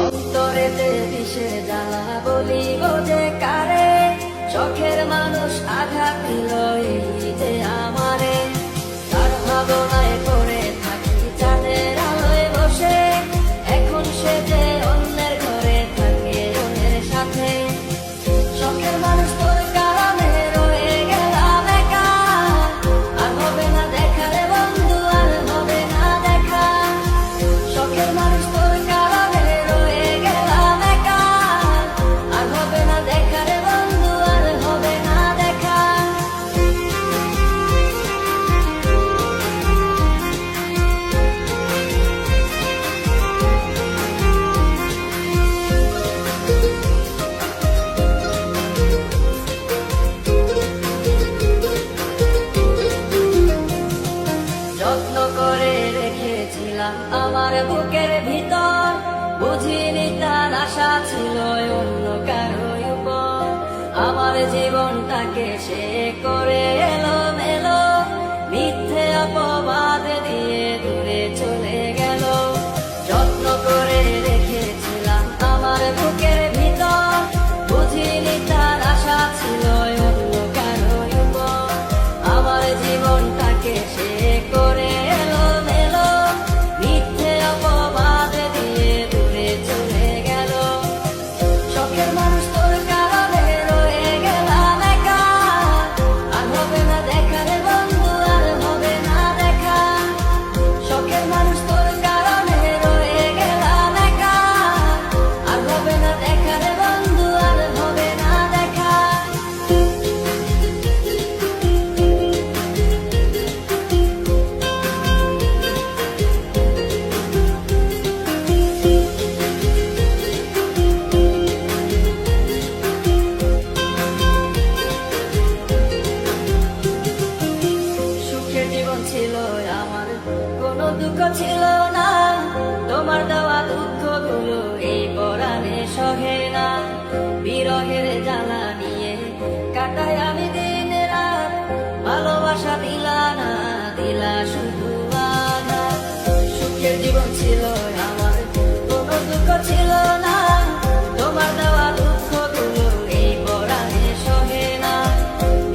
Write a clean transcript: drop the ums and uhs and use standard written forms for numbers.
অন্তরেতে বিষের জ্বালা বলিব যে কারে, শখের মানুষ আঘাত দিল এই যে আমারে। তার ভাবনায় পড়ে থাকি চাঁদের আলোয় বসে, এখন সে যে অন্যের ঘরে থাকে অন্যের সাথে। শখের মানুষ তোর কারণে রয়ে গেলাম একা, আর হবে না দেখা রে বন্ধু, আর হবে না দেখা। শখের মানুষ তোর কারণে রয়ে গেলাম একা, আর হবে না দেখা রে বন্ধু, আর হবে না দেখা। যত্ন করে রেখেছিলাম আমার বুকের ভিতর, বুঝিনি তার আশা ছিল অন্য কারো উপর। আমার জীবনটাকে সে করে এলো মেলো, মিথ্যে অপবাদ দিয়ে দূরে চলে গেল। যত্ন করে রেখেছিলাম আমার বুকের ভিতর, বুঝিনি তার আশা ছিল অন্য কারো উপর। আমার জীবনটাকে সে করে এলো মেলো, মিথ্যে অপবাদ দিয়ে দূরে চলে গেল। শখের মানুষ তোর কারণে রয়ে গেলাম একা, আর হবে না দেখা রে বন্ধু, আর হবে না দেখা। শখের মানুষ তোর কারণে রয়ে গেলাম একা, আর হবে না দেখা রে বন্ধু, আর হবে না দেখা। সুখের জীবন ছিল আমার, কোনো দুঃখ ছিল না। তোমার দেওয়া দুঃখগুলো এই পরাণে সহে না, বিরহের জ্বালা